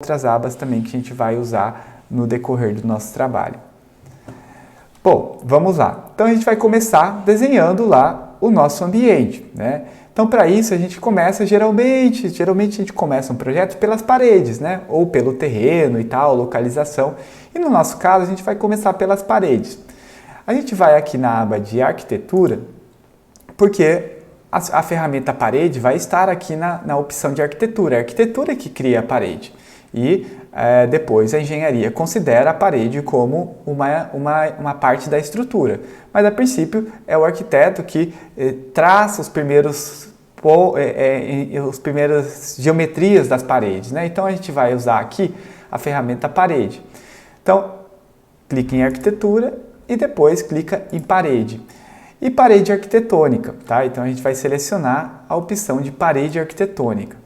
outras abas também que a gente vai usar no decorrer do nosso trabalho. Bom, vamos lá. Então a gente vai começar desenhando lá o nosso ambiente, né? Então para isso a gente começa geralmente a gente começa um projeto pelas paredes, né? Ou pelo terreno e tal, localização. E no nosso caso a gente vai começar pelas paredes. A gente vai aqui na aba de arquitetura, porque a ferramenta parede vai estar aqui na opção de arquitetura. É a arquitetura que cria a parede. E depois a engenharia considera a parede como uma parte da estrutura. Mas a princípio é o arquiteto que traça as primeiras geometrias das paredes, né? Então a gente vai usar aqui a ferramenta parede. Então clica em arquitetura e depois clica em parede. E parede arquitetônica, tá? Então a gente vai selecionar a opção de parede arquitetônica.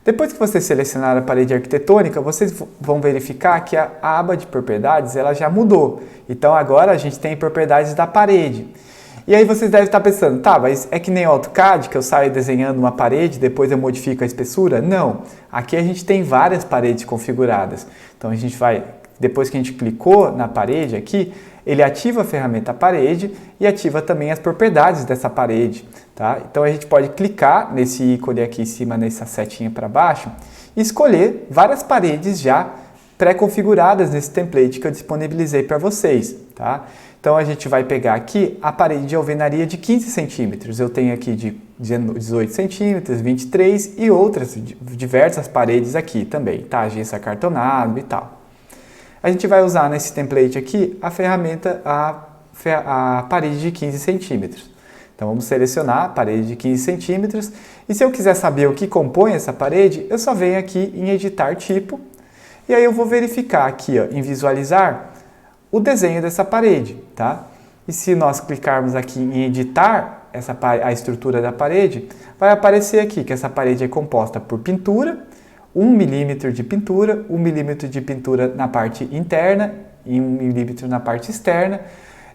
Depois que você selecionar a parede arquitetônica, vocês vão verificar que a aba de propriedades ela já mudou. Então agora a gente tem propriedades da parede. E aí vocês devem estar pensando, tá, mas é que nem o AutoCAD, que eu saio desenhando uma parede, depois eu modifico a espessura? Não, aqui a gente tem várias paredes configuradas. Então a gente vai, depois que a gente clicou na parede aqui, ele ativa a ferramenta parede e ativa também as propriedades dessa parede, tá? Então a gente pode clicar nesse ícone aqui em cima, nessa setinha para baixo, e escolher várias paredes já pré-configuradas nesse template que eu disponibilizei para vocês, tá? Então a gente vai pegar aqui a parede de alvenaria de 15 centímetros. Eu tenho aqui de 18 centímetros, 23 e outras diversas paredes aqui também, tá? Gesso acartonado e tal. A gente vai usar nesse template aqui a ferramenta, a parede de 15 centímetros. Então vamos selecionar a parede de 15 centímetros e se eu quiser saber o que compõe essa parede, eu só venho aqui em editar tipo e aí eu vou verificar aqui ó, em visualizar o desenho dessa parede, tá? E se nós clicarmos aqui em editar a estrutura da parede, vai aparecer aqui que essa parede é composta por pintura, 1 milímetro de pintura, 1 milímetro de pintura na parte interna e 1 milímetro na parte externa,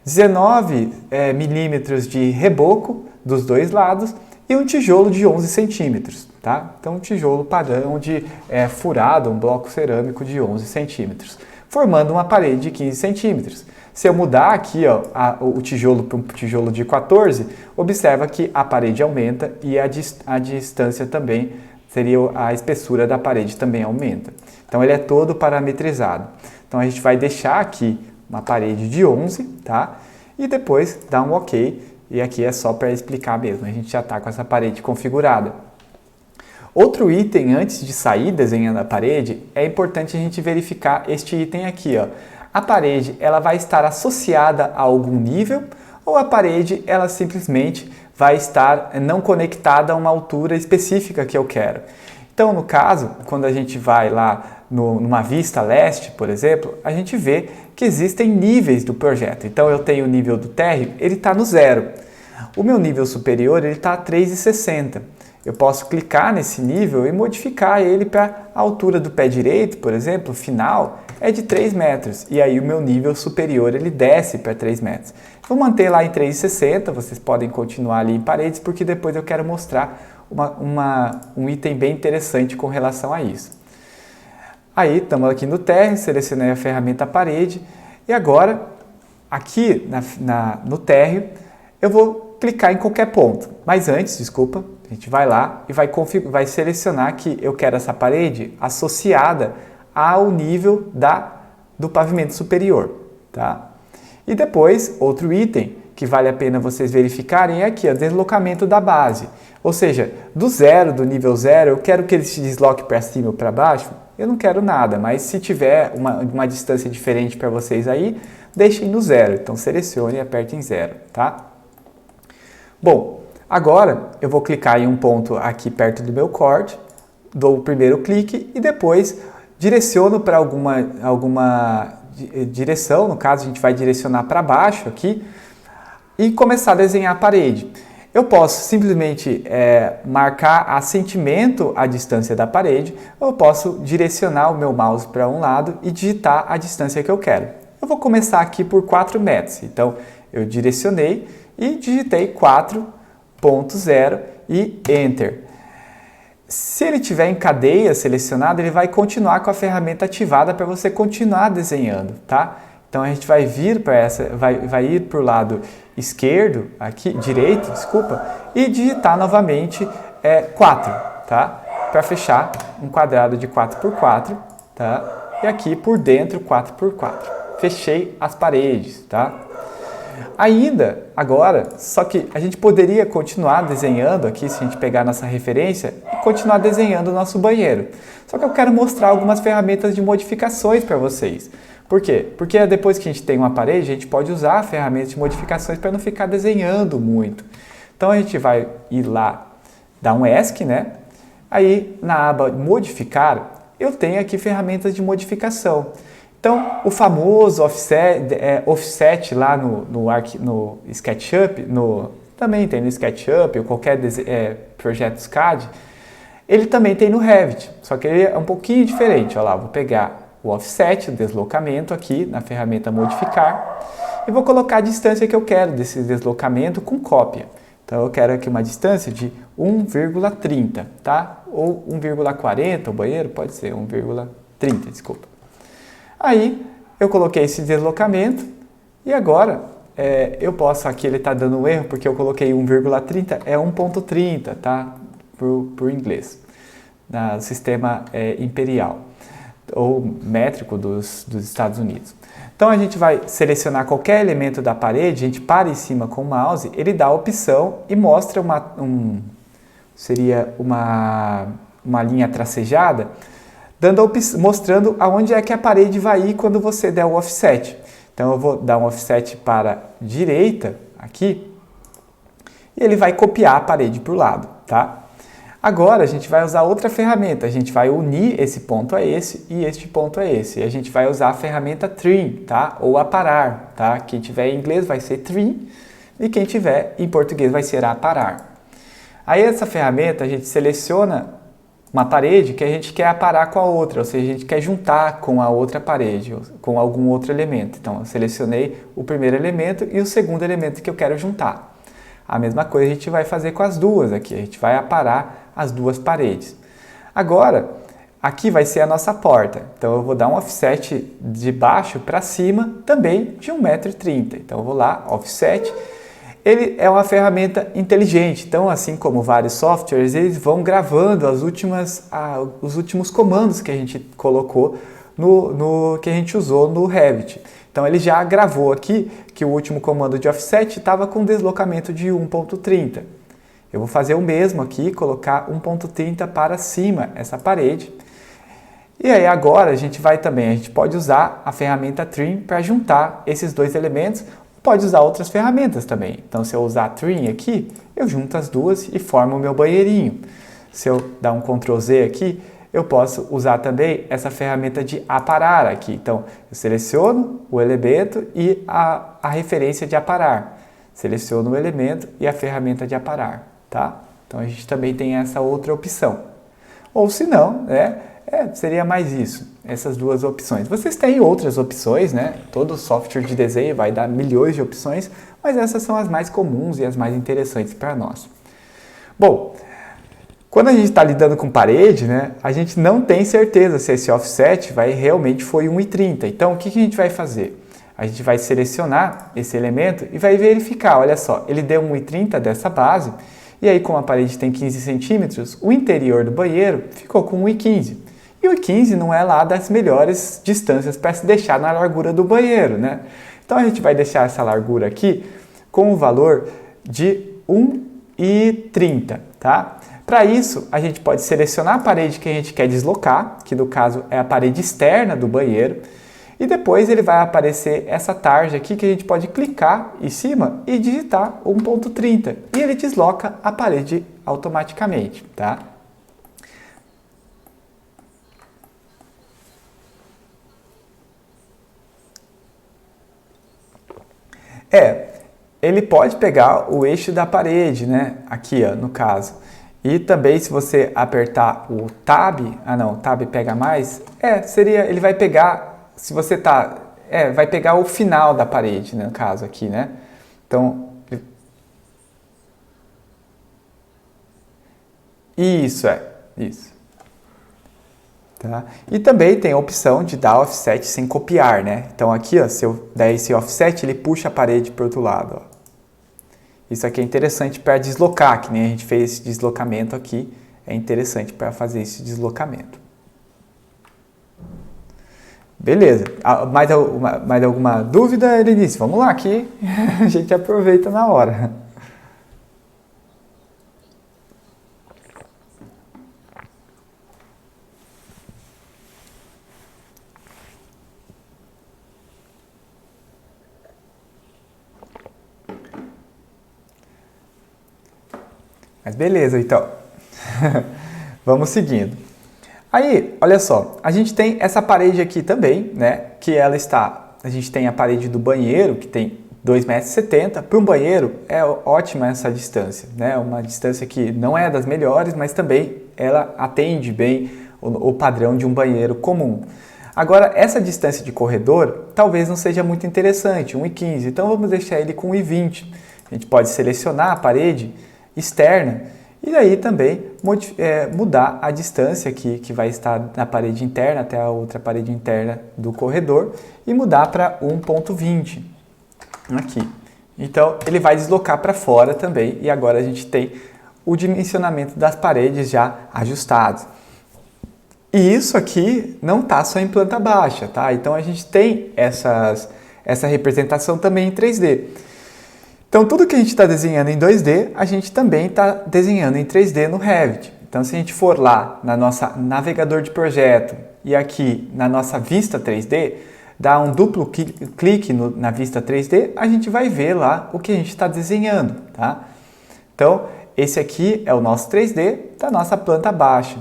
19 milímetros de reboco dos dois lados e um tijolo de 11 centímetros, tá? Então um tijolo padrão furado, um bloco cerâmico de 11 centímetros, formando uma parede de 15 centímetros. Se eu mudar aqui ó, o tijolo para um tijolo de 14, observa que a parede aumenta e a distância também seria a espessura da parede também aumenta. Então ele é todo parametrizado. Então a gente vai deixar aqui uma parede de 11, tá? E depois dá um OK. E aqui é só para explicar mesmo. A gente já está com essa parede configurada. Outro item antes de sair desenhando a parede, é importante a gente verificar este item aqui, ó. A parede ela vai estar associada a algum nível ou a parede ela simplesmente vai estar não conectada a uma altura específica que eu quero. Então, no caso, quando a gente vai lá numa vista leste, por exemplo, a gente vê que existem níveis do projeto. Então, eu tenho o nível do térreo, ele está no 0. O meu nível superior, ele está a 3,60. Eu posso clicar nesse nível e modificar ele para a altura do pé direito, por exemplo, final, é de 3 metros. E aí o meu nível superior, ele desce para 3 metros. Vou manter lá em 3,60, vocês podem continuar ali em paredes, porque depois eu quero mostrar um item bem interessante com relação a isso. Aí, estamos aqui no térreo, selecionei a ferramenta parede, e agora, aqui no térreo, eu vou clicar em qualquer ponto. Mas antes, desculpa, a gente vai lá e vai selecionar que eu quero essa parede associada ao nível do pavimento superior, tá? E depois, outro item que vale a pena vocês verificarem é aqui, o deslocamento da base. Ou seja, do nível 0, eu quero que ele se desloque para cima ou para baixo? Eu não quero nada, mas se tiver uma distância diferente para vocês aí, deixem no 0. Então selecione e aperte em 0, tá? Bom, agora eu vou clicar em um ponto aqui perto do meu corte, dou o primeiro clique e depois direciono para alguma direção, no caso a gente vai direcionar para baixo aqui e começar a desenhar a parede. Eu posso simplesmente marcar a sentimento a distância da parede, ou eu posso direcionar o meu mouse para um lado e digitar a distância que eu quero. Eu vou começar aqui por 4 metros, então eu direcionei e digitei 4.0 e Enter. Se ele tiver em cadeia selecionado, ele vai continuar com a ferramenta ativada para você continuar desenhando, tá? Então a gente vai vir para essa, vai ir para o lado esquerdo, aqui, direito, desculpa, e digitar novamente 4, tá? Para fechar um quadrado de 4x4, tá? E aqui por dentro 4x4. Fechei as paredes, tá? Ainda, agora, só que a gente poderia continuar desenhando aqui, se a gente pegar nossa referência, e continuar desenhando o nosso banheiro. Só que eu quero mostrar algumas ferramentas de modificações para vocês. Por quê? Porque depois que a gente tem uma parede, a gente pode usar a ferramenta de modificações para não ficar desenhando muito. Então a gente vai ir lá, dar um ESC, né? Aí na aba modificar, eu tenho aqui ferramentas de modificação. Então, o famoso offset lá no SketchUp, também tem no SketchUp ou qualquer projeto SCAD, ele também tem no Revit, só que ele é um pouquinho diferente. Olha lá, vou pegar o offset, o deslocamento aqui na ferramenta modificar e vou colocar a distância que eu quero desse deslocamento com cópia. Então, eu quero aqui uma distância de 1,30, tá? Ou 1,40, o banheiro pode ser 1,30, desculpa. Aí, eu coloquei esse deslocamento e agora eu posso, aqui ele está dando um erro porque eu coloquei 1,30, é 1,30, tá? Por inglês, no sistema imperial ou métrico dos Estados Unidos. Então a gente vai selecionar qualquer elemento da parede, a gente para em cima com o mouse, ele dá a opção e mostra uma linha tracejada, mostrando aonde é que a parede vai ir quando você der o offset. Então eu vou dar um offset para a direita, aqui, e ele vai copiar a parede para o lado, tá? Agora a gente vai usar outra ferramenta, a gente vai unir esse ponto a esse e este ponto a esse. E a gente vai usar a ferramenta trim, tá? Ou aparar, tá? Quem tiver em inglês vai ser trim e quem tiver em português vai ser aparar. Aí essa ferramenta a gente seleciona uma parede que a gente quer aparar com a outra, ou seja, a gente quer juntar com a outra parede, com algum outro elemento. Então eu selecionei o primeiro elemento e o segundo elemento que eu quero juntar. A mesma coisa a gente vai fazer com as duas aqui, a gente vai aparar as duas paredes. Agora, aqui vai ser a nossa porta, então eu vou dar um offset de baixo para cima também de 1,30 m. Então eu vou lá, offset. Ele é uma ferramenta inteligente, então assim como vários softwares, eles vão gravando os últimos comandos que a gente colocou que a gente usou no Revit. Então ele já gravou aqui que o último comando de offset estava com deslocamento de 1,30. Eu vou fazer o mesmo aqui, colocar 1,30 para cima essa parede. E aí agora a gente pode usar a ferramenta trim para juntar esses dois elementos, pode usar outras ferramentas também. Então se eu usar trim aqui, eu junto as duas e formo o meu banheirinho. Se eu dar um Ctrl Z aqui, eu posso usar também essa ferramenta de aparar aqui. Então, eu seleciono o elemento e a referência de aparar. Seleciono o elemento e a ferramenta de aparar, tá? Então, a gente também tem essa outra opção. Ou se não, né, seria mais isso, essas duas opções. Vocês têm outras opções, né? Todo software de desenho vai dar milhões de opções, mas essas são as mais comuns e as mais interessantes para nós. Bom, quando a gente está lidando com parede, né, a gente não tem certeza se esse offset realmente foi 1,30. Então, o que a gente vai fazer? A gente vai selecionar esse elemento e vai verificar, olha só, ele deu 1,30 dessa base, e aí como a parede tem 15 centímetros, o interior do banheiro ficou com 1,15. E 1,15 não é lá das melhores distâncias para se deixar na largura do banheiro, né? Então, a gente vai deixar essa largura aqui com o valor de 1,30, tá? Para isso, a gente pode selecionar a parede que a gente quer deslocar, que no caso é a parede externa do banheiro, e depois ele vai aparecer essa tarja aqui que a gente pode clicar em cima e digitar 1,30 e ele desloca a parede automaticamente, tá? Ele pode pegar o eixo da parede, né? Aqui, ó, no caso. E também se você apertar o Tab, o Tab pega mais, ele vai pegar, se você vai pegar o final da parede, né, no caso aqui, né? Então, isso Isso. Tá? E também tem a opção de dar offset sem copiar, né? Então aqui, ó, se eu der esse offset, ele puxa a parede para o outro lado. Ó. Isso aqui é interessante para deslocar, que nem a gente fez esse deslocamento aqui. É interessante para fazer esse deslocamento. Beleza. Mais alguma dúvida, Elenice? Vamos lá aqui. A gente aproveita na hora. Mas beleza, então. Vamos seguindo. Aí, olha só, a gente tem essa parede aqui também, né? Que ela está... A gente tem a parede do banheiro, que tem 2,70 m. Para um banheiro, é ótima essa distância, né? Uma distância que não é das melhores, mas também ela atende bem o padrão de um banheiro comum. Agora, essa distância de corredor talvez não seja muito interessante, 1,15 m. Então, vamos deixar ele com 1,20 m. A gente pode selecionar a parede externa e aí também mudar a distância aqui que vai estar na parede interna até a outra parede interna do corredor e mudar para 1,20 aqui. Então ele vai deslocar para fora também e agora a gente tem o dimensionamento das paredes já ajustados. E isso aqui não está só em planta baixa, tá? Então a gente tem essa representação também em 3D. Então, tudo que a gente está desenhando em 2D, a gente também está desenhando em 3D no Revit. Então, se a gente for lá na nossa navegador de projeto e aqui na nossa vista 3D, dá um duplo clique na vista 3D, a gente vai ver lá o que a gente está desenhando, tá? Então, esse aqui é o nosso 3D da nossa planta baixa.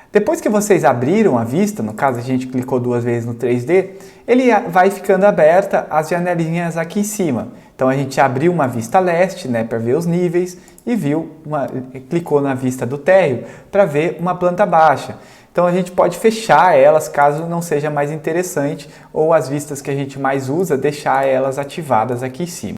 Depois que vocês abriram a vista, no caso a gente clicou 2 vezes no 3D, ele vai ficando aberta as janelinhas aqui em cima. Então a gente abriu uma vista leste, né, para ver os níveis e clicou na vista do térreo para ver uma planta baixa. Então a gente pode fechar elas caso não seja mais interessante ou as vistas que a gente mais usa, deixar elas ativadas aqui em cima.